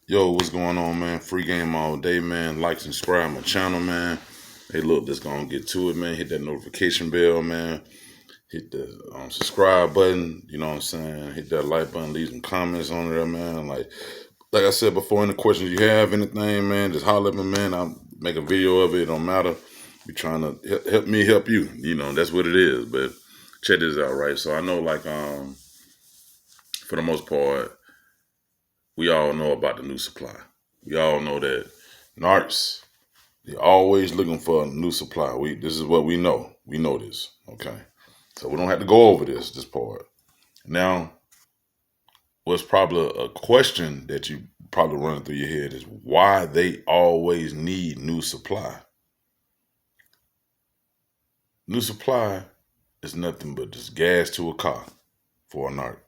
Yo, what's going on, man? Free game all day, man. Like, subscribe my channel, man. Hey, look, let's go and get to it, man. Hit that notification bell, man. Hit the subscribe button. You know what I'm saying? Hit that like button. Leave some comments on there, man. Like I said before, any questions you have, anything, man, just holler at me, man. I'll make a video of it. It don't matter. You're trying to help me help you. You know, that's what it is. But check this out, right? So I know, for the most part, we all know about the new supply. We all know that narcs, they're always looking for a new supply. This is what we know. We know this. Okay. So we don't have to go over this part. Now, what's probably a question that you probably running through your head is why they always need new supply. New supply is nothing but just gas to a car for a narc.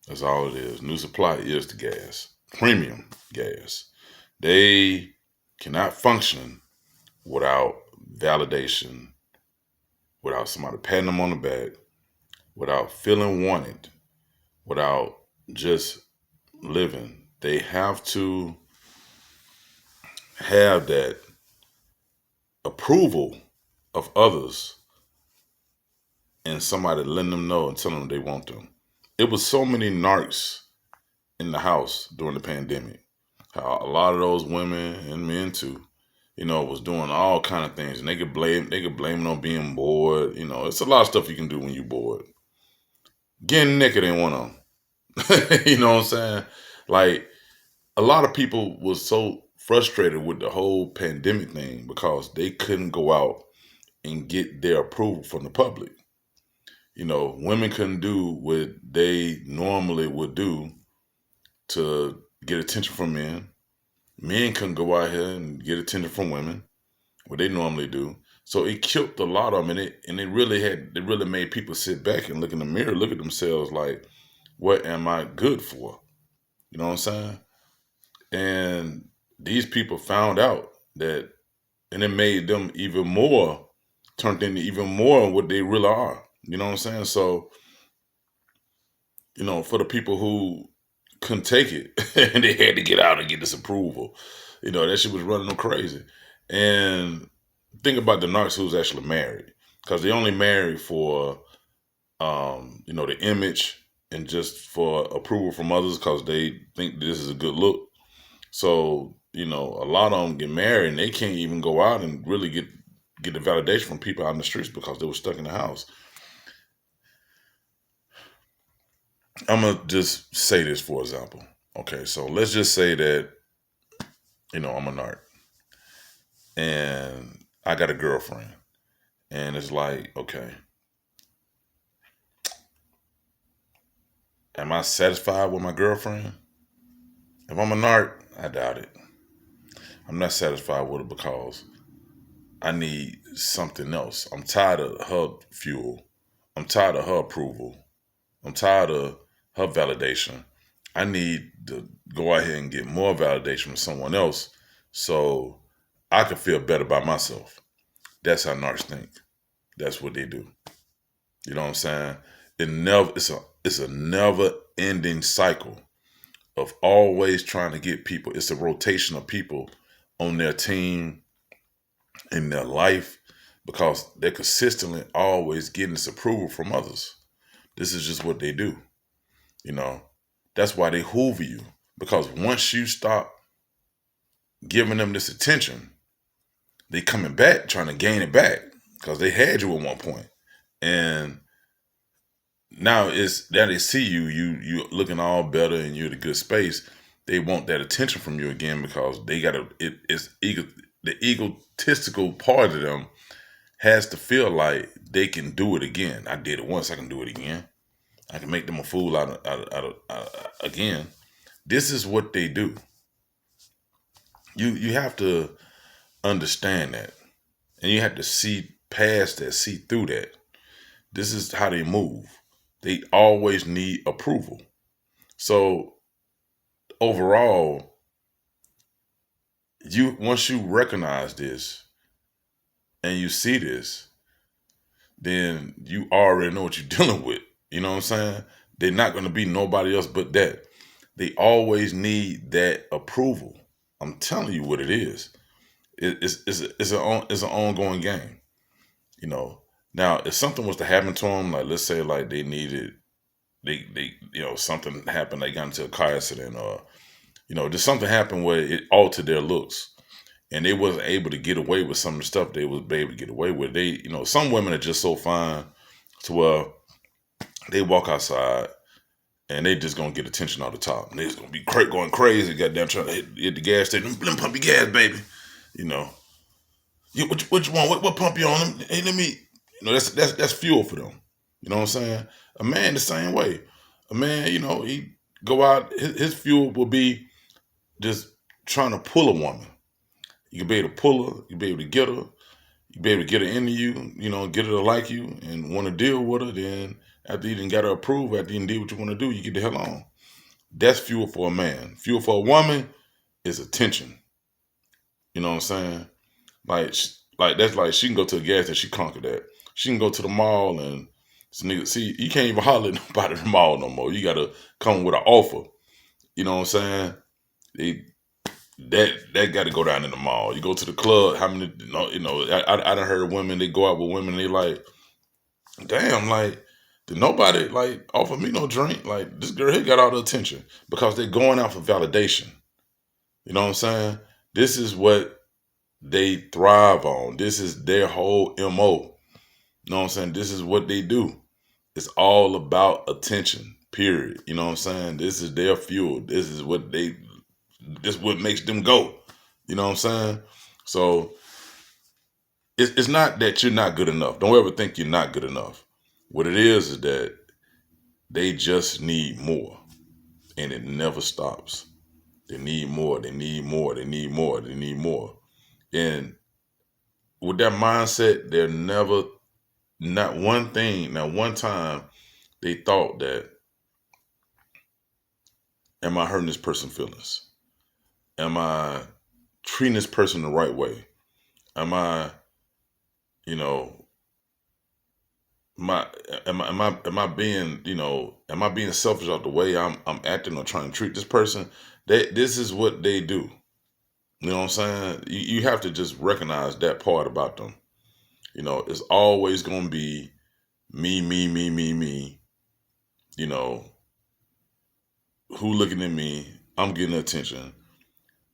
That's all it is. New supply is the gas. Premium gas. They cannot function without validation, without somebody patting them on the back, without feeling wanted, without just living. They have to have that approval of others and somebody letting them know and telling them they want them. It was so many narcs in the house during the pandemic. How a lot of those women and men too, was doing all kind of things, and they could blame it on being bored. It's a lot of stuff you can do when you're bored. Getting naked ain't one of them. You know what I'm saying? Like, a lot of people was so frustrated with the whole pandemic thing because they couldn't go out and get their approval from the public. Women couldn't do what they normally would do to get attention from men. Men couldn't go out here and get attention from women, what they normally do. So it killed a lot of them, and it really made people sit back and look in the mirror, look at themselves like, what am I good for? You know what I'm saying? And these people found out that, and it made them turned into even more what they really are. You know what I'm saying? So, for the people who couldn't take it and they had to get out and get this approval, that shit was running them crazy. And think about the narcs who's actually married, because they only married for, the image and just for approval from others because they think this is a good look. So, a lot of them get married and they can't even go out and really get the validation from people out in the streets because they were stuck in the house. I'm going to just say this for example. Okay, so let's just say that, I'm a narc and I got a girlfriend, and it's like, okay, am I satisfied with my girlfriend? If I'm a narc, I doubt it. I'm not satisfied with it because I need something else. I'm tired of her fuel. I'm tired of her approval. I'm tired of her validation. I need to go out here and get more validation from someone else so I can feel better about myself. That's how narcs think. That's what they do. You know what I'm saying? It's a never ending cycle of always trying to get people. It's a rotation of people on their team in their life because they're consistently always getting this approval from others. This is just what they do. That's why they hoover you, because once you stop giving them this attention, they coming back trying to gain it back because they had you at one point. And now it's that they see you looking all better and you're in a good space. They want that attention from you again because they got the egotistical part of them has to feel like they can do it again. I did it once, I can do it again. I can make them a fool out of again. This is what they do. You have to understand that, and you have to see past that, see through that. This is how they move. They always need approval. So overall, once you recognize this and you see this, then you already know what you're dealing with. You know what I'm saying? They're not going to be nobody else but that. They always need that approval. I'm telling you what it is. It's an ongoing game. You know. Now, if something was to happen to them, like let's say like they something happened, they got into a car accident, or just something happened where it altered their looks, and they wasn't able to get away with some of the stuff they was able to get away with. Some women are just so fine to where they walk outside and they just gonna get attention off the top. And they just gonna be going crazy, goddamn, trying to hit the gas station. Let me pump your gas, baby. You know, what you want? What pump you on? Hey, let me. That's fuel for them. You know what I'm saying? A man the same way. A man, he go out. His fuel will be just trying to pull a woman. You can be able to pull her. You be able to get her. You be able to get her into you. Get her to like you and want to deal with her. Then after you done got her approved, after you done did what you want to do, you get the hell on. That's fuel for a man. Fuel for a woman is attention. You know what I'm saying? Like that's like she can go to a gas station, she conquered that. She can go to the mall and see, you can't even holler at nobody at the mall no more. You gotta come with an offer. You know what I'm saying? That got to go down in the mall. You go to the club. How many? I done heard of women. They go out with women. They like, damn, like did nobody like offer me no drink? Like this girl here got all the attention because they're going out for validation. You know what I'm saying? This is what they thrive on. This is their whole MO. You know what I'm saying? This is what they do. It's all about attention, period. You know what I'm saying? This is their fuel. This is what makes them go. You know what I'm saying? So it's not that you're not good enough. Don't ever think you're not good enough. What it is that they just need more. And it never stops. They need more. They need more. They need more. They need more. And with that mindset, they're never, not one time they thought that, am I hurting this person's feelings? Am I treating this person the right way? Am I, you know, am I being, am I being selfish out the way I'm acting or trying to treat this person? This is what they do. You know what I'm saying? You have to just recognize that part about them. It's always gonna be me, me, me, me, me. Who looking at me? I'm getting attention.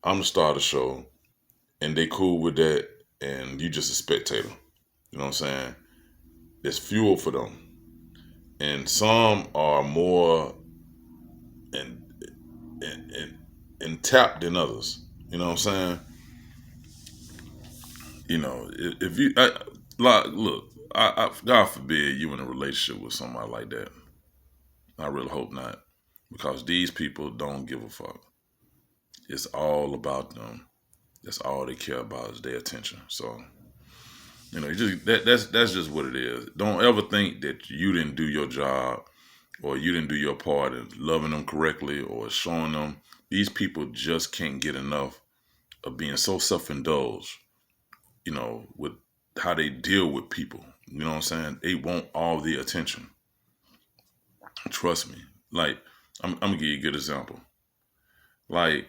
I'm the star of the show, and they cool with that, and you just a spectator. You know what I'm saying? It's fuel for them, and some are more and and tapped than others. You know what I'm saying? If you look, God forbid you in a relationship with somebody like that. I really hope not, because these people don't give a fuck. It's all about them. That's all they care about is their attention. So that's just what it is. Don't ever think that you didn't do your job or you didn't do your part in loving them correctly or showing them. These people just can't get enough of being so self-indulged, with how they deal with people. You know what I'm saying? They want all the attention. Trust me. Like, I'm gonna give you a good example. Like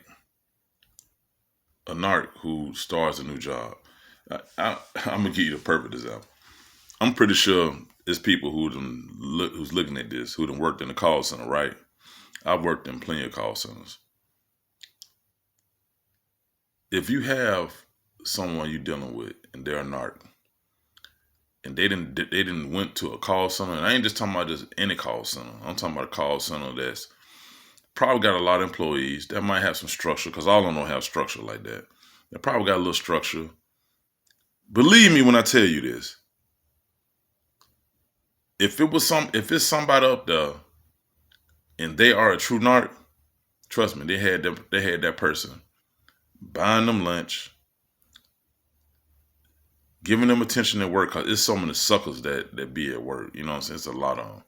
a narc who starts a new job. I'm gonna give you the perfect example. I'm pretty sure there's people who's looking at this who done worked in the call center, right? I've worked in plenty of call centers. If you have someone you're dealing with and they're a narc, and they didn't went to a call center, and I ain't just talking about just any call center. I'm talking about a call center that's probably got a lot of employees that might have some structure, because all of them don't have structure like that. They probably got a little structure. Believe me when I tell you this. If it's somebody up there and they are a true narc, trust me, they had that person buying them lunch, giving them attention at work, because it's so many suckers that be at work. You know what I'm saying? It's a lot of them.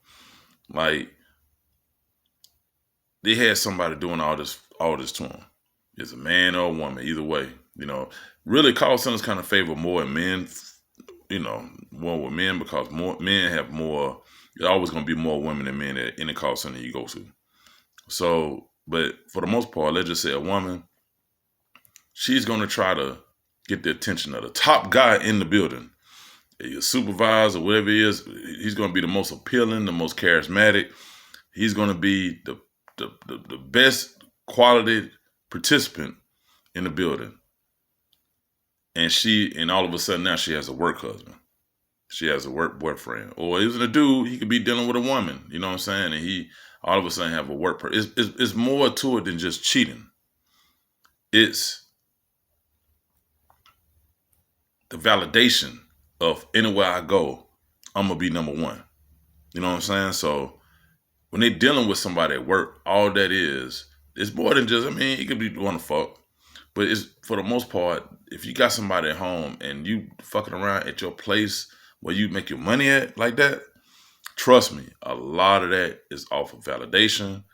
Like, they had somebody doing all this to them. It's a man or a woman, either way. Really call centers kind of favor more men, more with men, because more men have more. There's always going to be more women than men at any call center you go to. So, But for the most part, let's just say a woman, she's going to try to get the attention of the top guy in the building. Your supervisor, whatever he is, he's going to be the most appealing, the most charismatic. He's going to be the best quality participant in the building. And all of a sudden now she has a work husband. She has a work boyfriend. Or even a dude, he could be dealing with a woman, you know what I'm saying? And he all of a sudden have a work person. It's more to it than just cheating. It's the validation of anywhere I go, I'm going to be number one. You know what I'm saying? So when they're dealing with somebody at work, all that is, it's more than just, it could be want to fuck. But it's, for the most part, if you got somebody at home and you fucking around at your place where you make your money at like that, trust me, a lot of that is off of validation.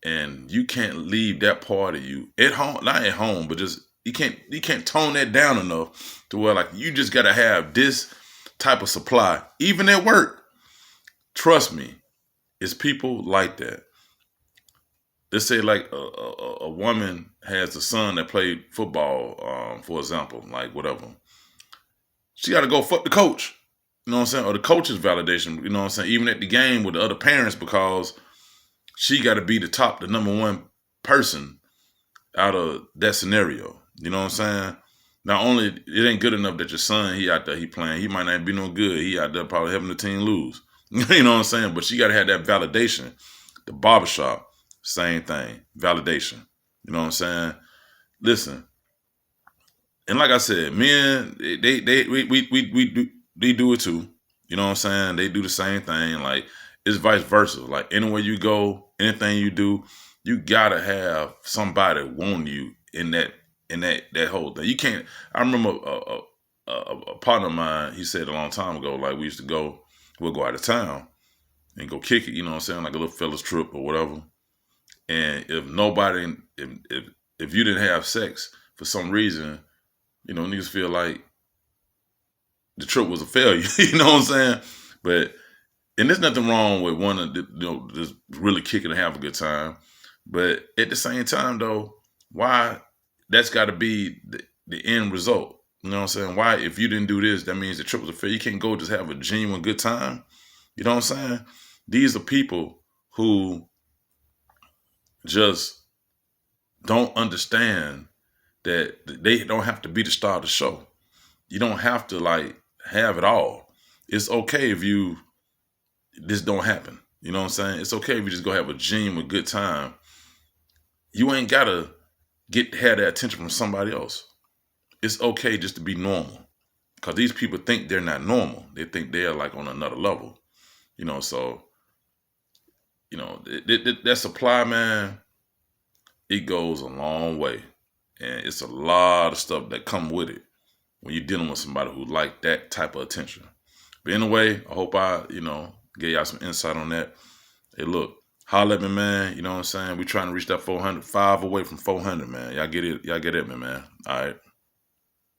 And you can't leave that part of you at home, not at home, but just, you can't tone that down enough to where like you just got to have this type of supply, even at work. Trust me, it's people like that. Let's say like a woman has a son that played football, for example, like whatever. She got to go fuck the coach, you know what I'm saying? Or the coach's validation, you know what I'm saying? Even at the game with the other parents, because she got to be the number one person out of that scenario. You know what I'm saying? Not only, it ain't good enough that your son, he out there, he playing. He might not be no good. He out there probably helping the team lose. You know what I'm saying? But she got to have that validation. The barbershop, same thing. Validation. You know what I'm saying? Listen. And like I said, men, they do it too. You know what I'm saying? They do the same thing. Like, it's vice versa. Like, anywhere you go, anything you do, you gotta have somebody wanting you in that whole thing. You can't. I remember a partner of mine. He said a long time ago, like we'll go out of town and go kick it. You know what I'm saying, like a little fellas trip or whatever. And if you didn't have sex for some reason, you know, niggas feel like the trip was a failure. You know what I'm saying? And there's nothing wrong with wanting to, just really kick it and have a good time. But at the same time, though, why that's got to be the end result? You know what I'm saying? Why, if you didn't do this, that means the trip was a failure. You can't go just have a genuine good time. You know what I'm saying? These are people who just don't understand that they don't have to be the star of the show. You don't have to like have it all. It's okay if this don't happen. You know what I'm saying? It's okay if you just go have a genuine good time. You ain't gotta have that attention from somebody else. It's okay just to be normal. Because these people think they're not normal. They think they're like on another level. You know, so, you know, that supply, man, it goes a long way. And it's a lot of stuff that come with it when you're dealing with somebody who like that type of attention. But anyway, I hope I, gave y'all some insight on that. Hey, look, holla at me, man. You know what I'm saying? We trying to reach that 400, 5 away from 400, man. Y'all get it, man. All right.